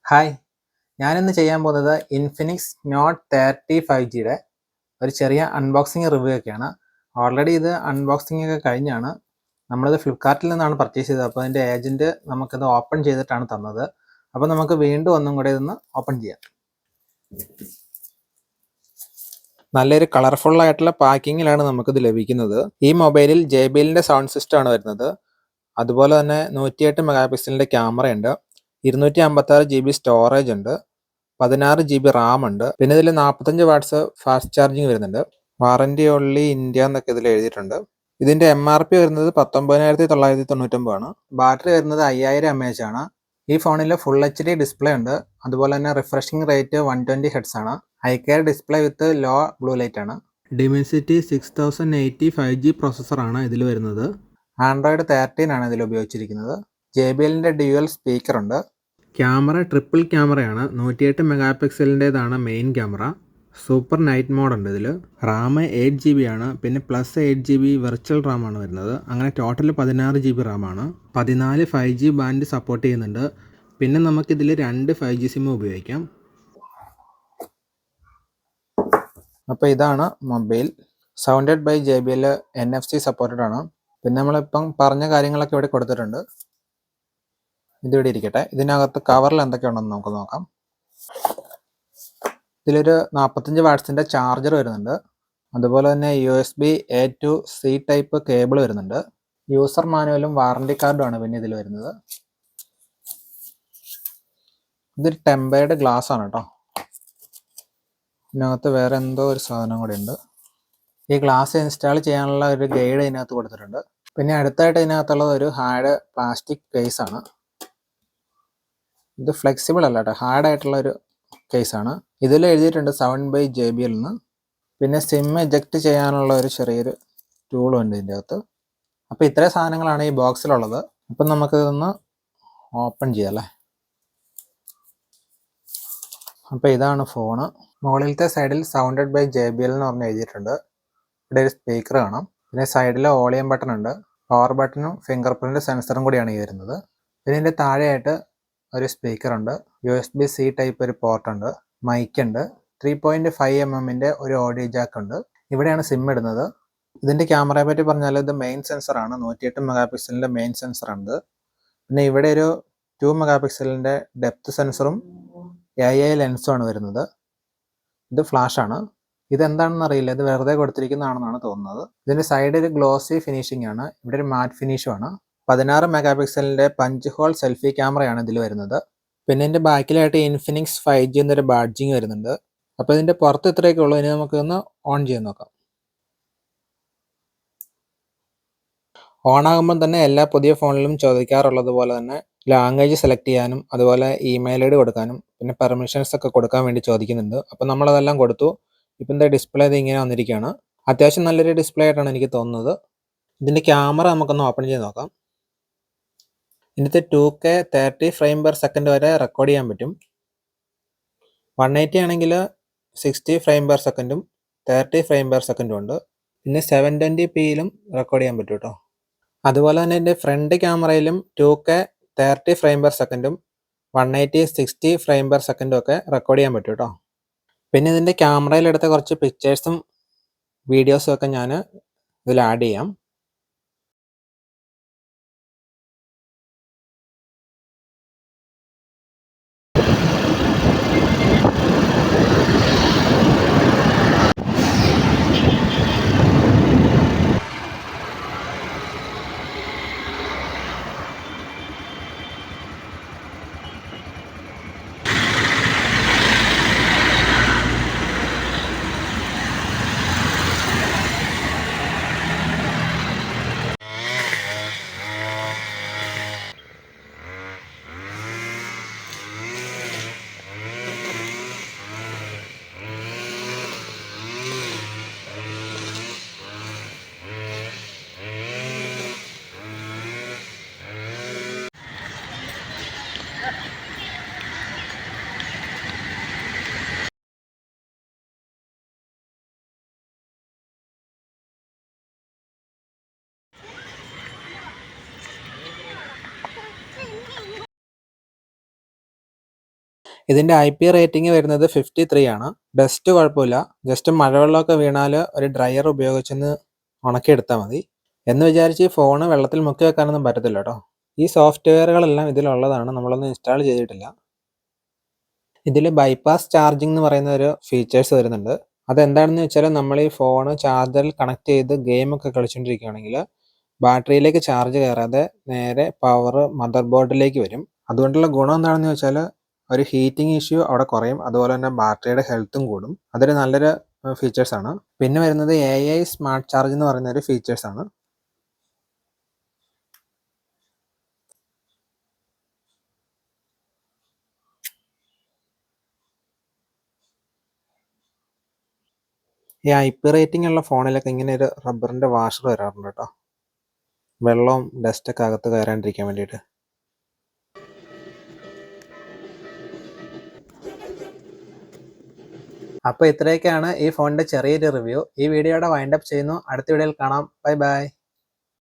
Hi, ഞാനിന്ന് ചെയ്യാൻ പോകുന്നത് ഇൻഫിനിക്സ് നോട്ട് 35Gയുടെ ഒരു ചെറിയ അൺബോക്സിങ് റിവ്യൂ ഒക്കെയാണ്. ഓൾറെഡി ഇത് അൺബോക്സിംഗ് ഒക്കെ കഴിഞ്ഞാണ്. നമ്മളിത് ഫ്ലിപ്കാർട്ടിൽ നിന്നാണ് പർച്ചേസ് ചെയ്തത്. അപ്പോൾ അതിൻ്റെ ഏജൻറ്റ് നമുക്കിത് ഓപ്പൺ ചെയ്തിട്ടാണ് തന്നത്. അപ്പോൾ നമുക്ക് വീണ്ടും ഒന്നും കൂടെ ഇതൊന്ന് ഓപ്പൺ ചെയ്യാം. നല്ലൊരു കളർഫുള്ളായിട്ടുള്ള പാക്കിങ്ങിലാണ് നമുക്കിത് ലഭിക്കുന്നത്. ഈ മൊബൈലിൽ JBLൻ്റെ സൗണ്ട് സിസ്റ്റമാണ് വരുന്നത്. അതുപോലെ തന്നെ 108 മെഗാ പിക്സലിൻ്റെ ക്യാമറയുണ്ട്, 256 GB സ്റ്റോറേജ് ഉണ്ട്, 16 GB റാം ഉണ്ട്. പിന്നെ ഇതിൽ 45 വാട്ട്സ് ഫാസ്റ്റ് ചാർജിങ് വരുന്നുണ്ട്. വാറൻറ്റി ഓൺലി ഇന്ത്യ എന്നൊക്കെ ഇതിൽ എഴുതിയിട്ടുണ്ട്. ഇതിൻ്റെ MRP വരുന്നത് 19,999 ആണ്. ബാറ്ററി വരുന്നത് 5000 mAh ആണ്. ഈ ഫോണിൽ ഫുൾ HD ഡിസ്പ്ലേ ഉണ്ട്. അതുപോലെ തന്നെ റിഫ്രഷിംഗ് റേറ്റ് 120 Hz ആണ്. High care display with low blue light ആണ്. Dimensity 6080 5G പ്രോസസ്സറാണ് ഇതിൽ വരുന്നത്. ആൻഡ്രോയിഡ് 13 ആണ് ഇതിൽ ഉപയോഗിച്ചിരിക്കുന്നത്. JBLൻ്റെ ഡ്യുവൽ സ്പീക്കർ ഉണ്ട്. ക്യാമറ ട്രിപ്പിൾ ക്യാമറയാണ്. 108 മെഗാ പിക്സലിൻ്റേതാണ് main camera. Super night mode ഉണ്ട് ഇതിൽ. റാം 8 GB ആണ്. പിന്നെ പ്ലസ് 8 GB വെർച്വൽ റാം ആണ് വരുന്നത്. അങ്ങനെ ടോട്ടൽ 16 GB റാമാണ്. 14 5G ബാൻഡ് സപ്പോർട്ട് ചെയ്യുന്നുണ്ട്. പിന്നെ നമുക്കിതിൽ 2 5G സിം ഉപയോഗിക്കാം. അപ്പോൾ ഇതാണ് mobile. Sounded by JBL, NFC supported ആണ്. പിന്നെ നമ്മളിപ്പം പറഞ്ഞ കാര്യങ്ങളൊക്കെ ഇവിടെ കൊടുത്തിട്ടുണ്ട്. ഇതിവിടെ ഇരിക്കട്ടെ. ഇതിനകത്ത് കവറിൽ എന്തൊക്കെയുണ്ടെന്ന് നമുക്ക് നോക്കാം. ഇതിലൊരു 45 വാട്ട്സിൻ്റെ ചാർജർ വരുന്നുണ്ട്. അതുപോലെ തന്നെ USB A to C type cable വരുന്നുണ്ട്. യൂസർ മാനുവലും വാറണ്ടി കാർഡുമാണ് പിന്നെ ഇതിൽ വരുന്നത്. ഇതൊരു ടെമ്പേർഡ് ഗ്ലാസ് ആണ് കേട്ടോ. ഇതിനകത്ത് വേറെ എന്തോ ഒരു സാധനം കൂടി ഉണ്ട്. ഈ ഗ്ലാസ് ഇൻസ്റ്റാൾ ചെയ്യാനുള്ള ഒരു ഗൈഡ് ഇതിനകത്ത് കൊടുത്തിട്ടുണ്ട്. പിന്നെ അടുത്തായിട്ട് ഇതിനകത്തുള്ളത് ഒരു ഹാർഡ് പ്ലാസ്റ്റിക് കേസാണ്. ഇത് ഫ്ലെക്സിബിൾ അല്ല കേട്ടോ, ഹാർഡായിട്ടുള്ള ഒരു കേസാണ്. ഇതിൽ എഴുതിയിട്ടുണ്ട് സൗണ്ട് ബൈ JBL എന്ന്. പിന്നെ സിം എജക്റ്റ് ചെയ്യാനുള്ള ഒരു ചെറിയൊരു ടൂളും ഉണ്ട് ഇതിൻ്റെ അകത്ത്. അപ്പോൾ ഇത്രയും സാധനങ്ങളാണ് ഈ ബോക്സിലുള്ളത്. അപ്പം നമുക്കിതൊന്ന് ഓപ്പൺ ചെയ്യാം അല്ലേ. അപ്പോൾ ഇതാണ് ഫോണ്. മുകളിലത്തെ സൈഡിൽ സൗണ്ടഡ് ബൈ JBL എന്ന് പറഞ്ഞ് എഴുതിയിട്ടുണ്ട്. ഇവിടെ ഒരു സ്പീക്കർ കാണാം. പിന്നെ സൈഡിൽ വോളിയം ബട്ടൺ ഉണ്ട്. പവർ ബട്ടണും ഫിംഗർ പ്രിൻ്റ് സെൻസറും കൂടിയാണ് ഈ വരുന്നത്. പിന്നെ ഇതിൻ്റെ താഴെയായിട്ട് ഒരു സ്പീക്കറുണ്ട്, USB C ടൈപ്പ് ഒരു പോർട്ടുണ്ട്, മൈക്കുണ്ട്, 3.5 mm ഒരു ഓഡിയോ ജാക്ക് ഉണ്ട്. ഇവിടെയാണ് സിം ഇടുന്നത്. ഇതിൻ്റെ ക്യാമറയെ പറ്റി പറഞ്ഞാൽ ഇത് മെയിൻ സെൻസറാണ്. 108 മെഗാ പിക്സലിൻ്റെ മെയിൻ സെൻസറാണിത്. പിന്നെ ഇവിടെ ഒരു 2 മെഗാ പിക്സലിൻ്റെ ഡെപ്ത് സെൻസറും AI ലെൻസുമാണ് വരുന്നത്. ഇത് ഫ്ലാഷാണ്. ഇതെന്താണെന്ന് അറിയില്ല, ഇത് വെറുതെ കൊടുത്തിരിക്കുന്നതാണെന്നാണ് തോന്നുന്നത്. ഇതിൻ്റെ സൈഡ് ഒരു ഗ്ലോസി ഫിനിഷിംഗ് ആണ്. ഇവിടെ ഒരു മാറ്റ് ഫിനിഷുമാണ്. 16 മെഗാ പിക്സലിൻ്റെ പഞ്ച് ഹോൾ സെൽഫി ക്യാമറയാണ് ഇതിൽ വരുന്നത്. പിന്നെ ഇതിൻ്റെ ബാക്കിലായിട്ട് ഇൻഫിനിക്സ് 5G എന്നൊരു ബാഡ്ജിങ് വരുന്നുണ്ട്. അപ്പോൾ ഇതിൻ്റെ പുറത്ത് ഇത്രയൊക്കെ ഉള്ളൂ. ഇനി നമുക്കൊന്ന് ഓൺ ചെയ്ത് നോക്കാം. ഓൺ ആകുമ്പം തന്നെ എല്ലാ പുതിയ ഫോണിലും ചോദിക്കാറുള്ളത് പോലെ തന്നെ ലാംഗ്വേജ് സെലക്ട് ചെയ്യാനും അതുപോലെ ഇമെയിൽ ID കൊടുക്കാനും പിന്നെ പെർമിഷൻസ് ഒക്കെ കൊടുക്കാൻ വേണ്ടി ചോദിക്കുന്നുണ്ട്. അപ്പോൾ നമ്മളതെല്ലാം കൊടുത്തു. ഇപ്പം എന്താ ഡിസ്പ്ലേ ഇത് ഇങ്ങനെ വന്നിരിക്കുകയാണ്. അത്യാവശ്യം നല്ലൊരു ഡിസ്പ്ലേ ആയിട്ടാണ് എനിക്ക് തോന്നുന്നത്. ഇതിൻ്റെ ക്യാമറ നമുക്കൊന്ന് ഓപ്പൺ ചെയ്ത് നോക്കാം. ഇതിനകത്ത് 2K 30 ഫ്രെയിം പെർ സെക്കൻഡ് വരെ റെക്കോർഡ് ചെയ്യാൻ പറ്റും. 180 ആണെങ്കിൽ 60 ഫ്രെയിം പെർ സെക്കൻഡും 30 ഫ്രെയിം പെർ സെക്കൻഡും ഉണ്ട്. പിന്നെ 720pയിലും റെക്കോർഡ് ചെയ്യാൻ പറ്റും കേട്ടോ. അതുപോലെ തന്നെ ഇതിൻ്റെ ഫ്രണ്ട് ക്യാമറയിലും 2K 30 ഫ്രെയിം പെർ സെക്കൻഡും 180 60 ഫ്രെയിം പെർ സെക്കൻഡും ഒക്കെ റെക്കോർഡ് ചെയ്യാൻ പറ്റും കേട്ടോ. പിന്നെ ഇതിൻ്റെ ക്യാമറയിലെടുത്ത കുറച്ച് പിക്ചേഴ്സും വീഡിയോസും ഒക്കെ ഞാൻ ഇതിൽ ആഡ് ചെയ്യാം. ഇതിൻ്റെ IP റേറ്റിംഗ് വരുന്നത് 53 ആണ്. ഡസ്റ്റ് കുഴപ്പമില്ല. ജസ്റ്റ് മഴവെള്ളമൊക്കെ വീണാൽ ഒരു ഡ്രയർ ഉപയോഗിച്ചൊന്ന് ഉണക്കിയെടുത്താൽ മതി. എന്ന് വിചാരിച്ച് ഈ ഫോണ് വെള്ളത്തിൽ മുക്കി വെക്കാനൊന്നും പറ്റത്തില്ല കേട്ടോ. ഈ സോഫ്റ്റ്വെയറുകളെല്ലാം ഇതിലുള്ളതാണ്. നമ്മളൊന്നും ഇൻസ്റ്റാൾ ചെയ്തിട്ടില്ല. ഇതിൽ ബൈപ്പാസ് ചാർജിംഗ് എന്ന് പറയുന്ന ഒരു ഫീച്ചേഴ്സ് വരുന്നുണ്ട്. അതെന്താണെന്ന് വെച്ചാൽ നമ്മൾ ഈ ഫോൺ ചാർജറിൽ കണക്ട് ചെയ്ത് ഗെയിമൊക്കെ കളിച്ചുകൊണ്ടിരിക്കുകയാണെങ്കിൽ ബാറ്ററിയിലേക്ക് ചാർജ് കയറാതെ നേരെ പവർ മദർ ബോർഡിലേക്ക് വരും. അതുകൊണ്ടുള്ള ഗുണം എന്താണെന്ന് വെച്ചാൽ ഒരു ഹീറ്റിംഗ് ഇഷ്യൂ അവിടെ കുറയും. അതുപോലെ തന്നെ ബാറ്ററിയുടെ ഹെൽത്തും കൂടും. അതൊരു നല്ലൊരു ഫീച്ചേഴ്സാണ്. പിന്നെ വരുന്നത് AI സ്മാർട്ട് ചാർജ് എന്ന് പറയുന്ന ഒരു ഫീച്ചേഴ്സാണ്. ഈ IP റേറ്റിംഗ് ഉള്ള ഫോണിലൊക്കെ ഇങ്ങനെ ഒരു റബ്ബറിൻ്റെ വാഷർ വരാറുണ്ട് കേട്ടോ. വെള്ളവും ഡസ്റ്റൊക്കെ അകത്ത് കയറാണ്ടിരിക്കാൻ വേണ്ടിയിട്ട്. അപ്പോൾ ഇത്രയൊക്കെയാണ് ഈ ഫോണിൻ്റെ ചെറിയൊരു റിവ്യൂ. ഈ വീഡിയോയുടെ വൈൻഡപ്പ് ചെയ്യുന്നു. അടുത്ത വീഡിയോയിൽ കാണാം. Bye bye.